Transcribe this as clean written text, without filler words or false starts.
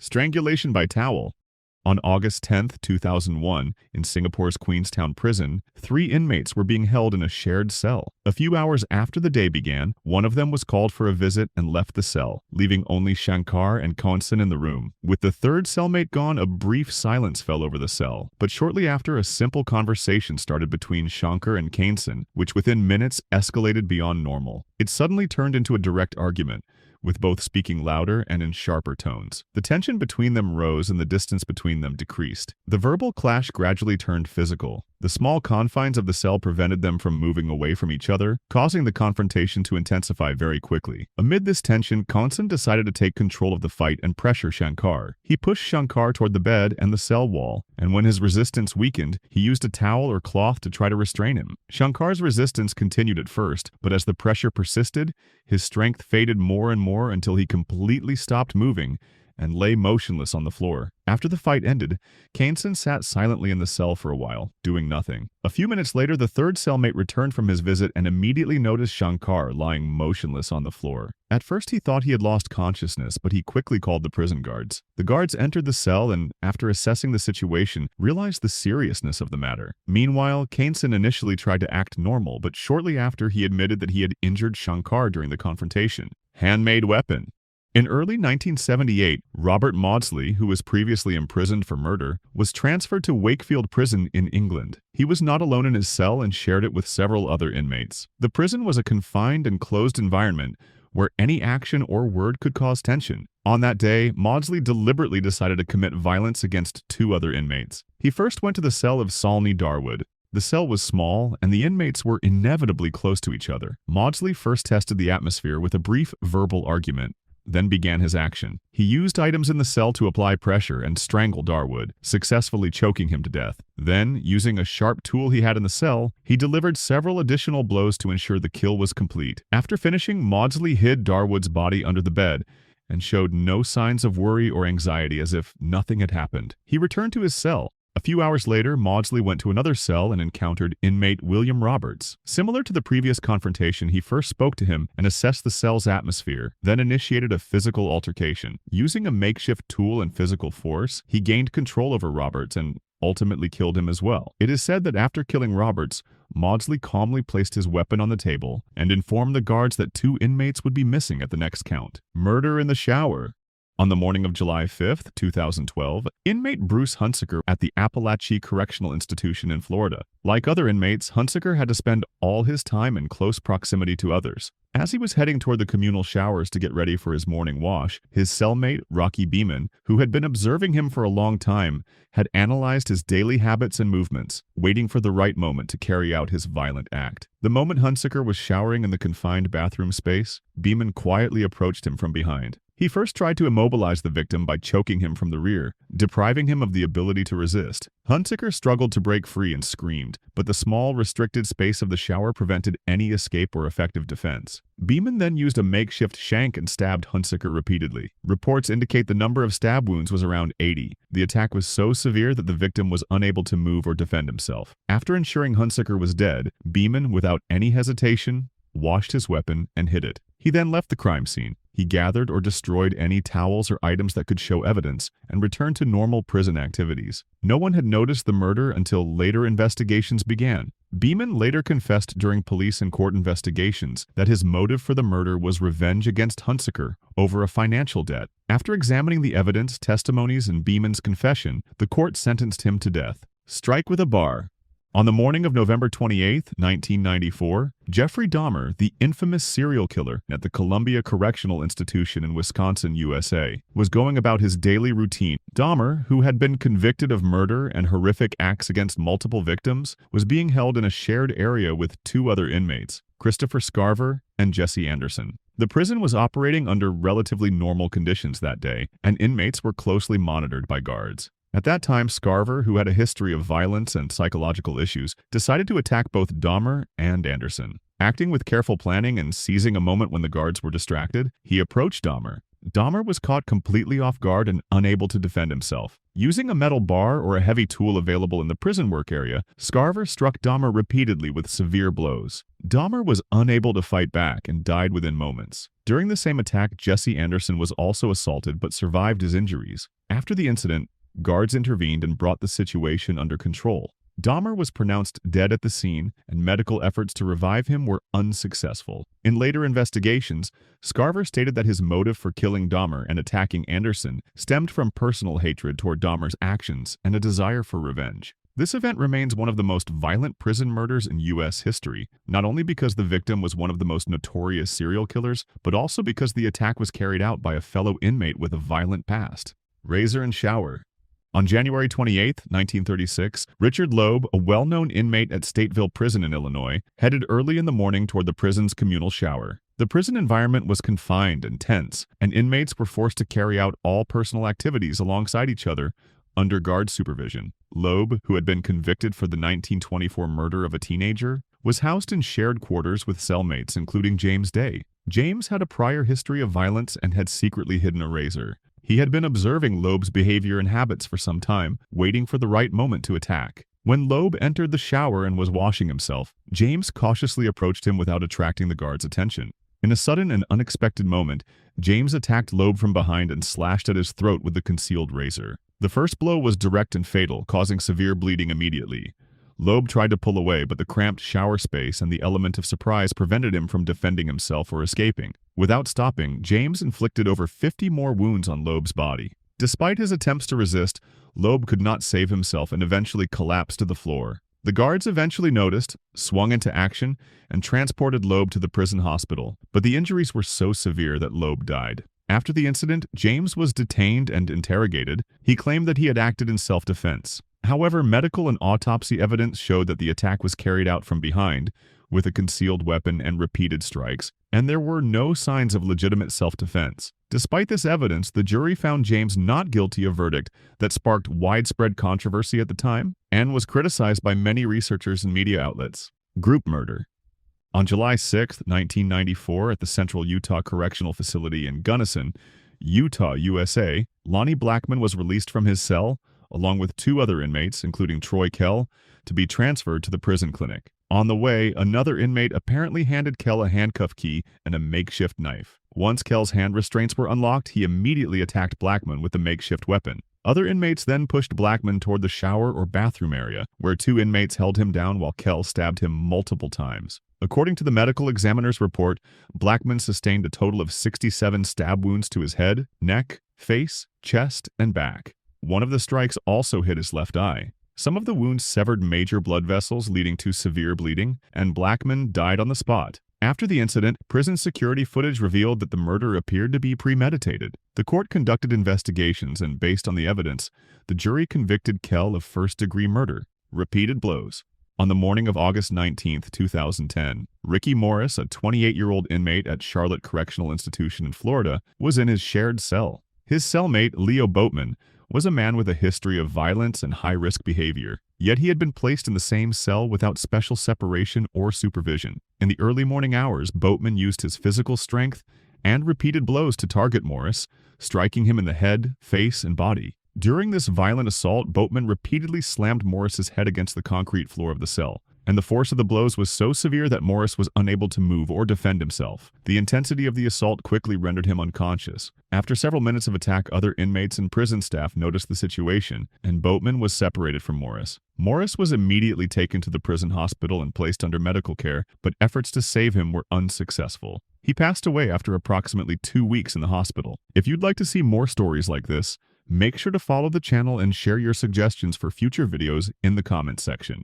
Strangulation by towel. On August 10, 2001, in Singapore's Queenstown prison, 3 inmates were being held in a shared cell. A few hours after the day began, one of them was called for a visit and left the cell, leaving only Shankar and Kaunsan in the room. With the third cellmate gone, a brief silence fell over the cell. But shortly after, a simple conversation started between Shankar and Kaunsan, which within minutes escalated beyond normal. It suddenly turned into a direct argument, with both speaking louder and in sharper tones. The tension between them rose and the distance between them decreased. The verbal clash gradually turned physical. The small confines of the cell prevented them from moving away from each other, causing the confrontation to intensify very quickly. Amid this tension, Kaunsan decided to take control of the fight and pressure Shankar. He pushed Shankar toward the bed and the cell wall, and when his resistance weakened, he used a towel or cloth to try to restrain him. Shankar's resistance continued at first, but as the pressure persisted, his strength faded more and more until he completely stopped moving and lay motionless on the floor. After the fight ended, Kaunsan sat silently in the cell for a while, doing nothing. A few minutes later, the third cellmate returned from his visit and immediately noticed Shankar lying motionless on the floor. At first he thought he had lost consciousness, but he quickly called the prison guards. The guards entered the cell and, after assessing the situation, realized the seriousness of the matter. Meanwhile, Kaunsan initially tried to act normal, but shortly after he admitted that he had injured Shankar during the confrontation. Handmade Weapon. In early 1978, Robert Maudsley, who was previously imprisoned for murder, was transferred to Wakefield Prison in England. He was not alone in his cell and shared it with several other inmates. The prison was a confined and closed environment where any action or word could cause tension. On that day, Maudsley deliberately decided to commit violence against 2 other inmates. He first went to the cell of Salney Darwood. The cell was small, and the inmates were inevitably close to each other. Maudsley first tested the atmosphere with a brief verbal argument, then began his action. He used items in the cell to apply pressure and strangle Darwood, successfully choking him to death. Then, using a sharp tool he had in the cell, he delivered several additional blows to ensure the kill was complete. After finishing, Maudsley hid Darwood's body under the bed and showed no signs of worry or anxiety, as if nothing had happened. He returned to his cell. A few hours later, Maudsley went to another cell and encountered inmate William Roberts. Similar to the previous confrontation, he first spoke to him and assessed the cell's atmosphere, then initiated a physical altercation. Using a makeshift tool and physical force, he gained control over Roberts and ultimately killed him as well. It is said that after killing Roberts, Maudsley calmly placed his weapon on the table and informed the guards that 2 inmates would be missing at the next count. Murder in the shower. On the morning of July 5, 2012, inmate Bruce Hunsaker at the Apalachee Correctional Institution in Florida. Like other inmates, Hunsaker had to spend all his time in close proximity to others. As he was heading toward the communal showers to get ready for his morning wash, his cellmate, Rocky Beeman, who had been observing him for a long time, had analyzed his daily habits and movements, waiting for the right moment to carry out his violent act. The moment Hunsaker was showering in the confined bathroom space, Beeman quietly approached him from behind. He first tried to immobilize the victim by choking him from the rear, depriving him of the ability to resist. Hunsaker struggled to break free and screamed, but the small, restricted space of the shower prevented any escape or effective defense. Beeman then used a makeshift shank and stabbed Hunsaker repeatedly. Reports indicate the number of stab wounds was around 80. The attack was so severe that the victim was unable to move or defend himself. After ensuring Hunsaker was dead, Beeman, without any hesitation, washed his weapon and hid it. He then left the crime scene. He gathered or destroyed any towels or items that could show evidence and returned to normal prison activities. No one had noticed the murder until later investigations began. Beeman later confessed during police and court investigations that his motive for the murder was revenge against Hunsaker over a financial debt. After examining the evidence, testimonies, and Beeman's confession, the court sentenced him to death. Strike with a bar. On the morning of November 28, 1994, Jeffrey Dahmer, the infamous serial killer at the Columbia Correctional Institution in Wisconsin, USA, was going about his daily routine. Dahmer, who had been convicted of murder and horrific acts against multiple victims, was being held in a shared area with 2 other inmates, Christopher Scarver and Jesse Anderson. The prison was operating under relatively normal conditions that day, and inmates were closely monitored by guards. At that time, Scarver, who had a history of violence and psychological issues, decided to attack both Dahmer and Anderson. Acting with careful planning and seizing a moment when the guards were distracted, he approached Dahmer, Dahmer was caught completely off guard and unable to defend himself. Using a metal bar or a heavy tool available in the prison work area, Scarver struck Dahmer repeatedly with severe blows. Dahmer was unable to fight back and died within moments. During the same attack, Jesse Anderson was also assaulted but survived his injuries. After the incident, guards intervened and brought the situation under control. Dahmer was pronounced dead at the scene, and medical efforts to revive him were unsuccessful. In later investigations, Scarver stated that his motive for killing Dahmer and attacking Anderson stemmed from personal hatred toward Dahmer's actions and a desire for revenge. This event remains one of the most violent prison murders in U.S. history, not only because the victim was one of the most notorious serial killers, but also because the attack was carried out by a fellow inmate with a violent past. Razor and shower. On January 28, 1936, Richard Loeb, a well-known inmate at Stateville Prison in Illinois, headed early in the morning toward the prison's communal shower. The prison environment was confined and tense, and inmates were forced to carry out all personal activities alongside each other under guard supervision. Loeb, who had been convicted for the 1924 murder of a teenager, was housed in shared quarters with cellmates, including James Day. James had a prior history of violence and had secretly hidden a razor. He had been observing Loeb's behavior and habits for some time, waiting for the right moment to attack. When Loeb entered the shower and was washing himself, James cautiously approached him without attracting the guard's attention. In a sudden and unexpected moment, James attacked Loeb from behind and slashed at his throat with the concealed razor. The first blow was direct and fatal, causing severe bleeding immediately. Loeb tried to pull away, but the cramped shower space and the element of surprise prevented him from defending himself or escaping. Without stopping, James inflicted over 50 more wounds on Loeb's body. Despite his attempts to resist, Loeb could not save himself and eventually collapsed to the floor. The guards eventually noticed, swung into action, and transported Loeb to the prison hospital, but the injuries were so severe that Loeb died. After the incident, James was detained and interrogated. He claimed that he had acted in self-defense. However, medical and autopsy evidence showed that the attack was carried out from behind, with a concealed weapon and repeated strikes, and there were no signs of legitimate self-defense. Despite this evidence, the jury found James not guilty, a verdict that sparked widespread controversy at the time and was criticized by many researchers and media outlets. Group murder. On July 6, 1994, at the Central Utah Correctional Facility in Gunnison, Utah, USA, Lonnie Blackman was released from his cell, along with two other inmates, including Troy Kell, to be transferred to the prison clinic. On the way, another inmate apparently handed Kell a handcuff key and a makeshift knife. Once Kell's hand restraints were unlocked, he immediately attacked Blackman with the makeshift weapon. Other inmates then pushed Blackman toward the shower or bathroom area, where two inmates held him down while Kell stabbed him multiple times. According to the medical examiner's report, Blackman sustained a total of 67 stab wounds to his head, neck, face, chest, and back. One of the strikes also hit his left eye. Some of the wounds severed major blood vessels, leading to severe bleeding, and Blackman died on the spot. After the incident, prison security footage revealed that the murder appeared to be premeditated. The court conducted investigations, and based on the evidence, the jury convicted Kell of first-degree murder, repeated blows. On the morning of August 19, 2010, Ricky Morris, a 28-year-old inmate at Charlotte Correctional Institution in Florida, was in his shared cell. His cellmate, Leo Boatman, was a man with a history of violence and high-risk behavior, yet he had been placed in the same cell without special separation or supervision. In the early morning hours, Boatman used his physical strength and repeated blows to target Morris, striking him in the head, face, and body. During this violent assault, Boatman repeatedly slammed Morris's head against the concrete floor of the cell, and the force of the blows was so severe that Morris was unable to move or defend himself. The intensity of the assault quickly rendered him unconscious. After several minutes of attack, other inmates and prison staff noticed the situation, and Boatman was separated from Morris. Morris was immediately taken to the prison hospital and placed under medical care, but efforts to save him were unsuccessful. He passed away after approximately 2 weeks in the hospital. If you'd like to see more stories like this, make sure to follow the channel and share your suggestions for future videos in the comments section.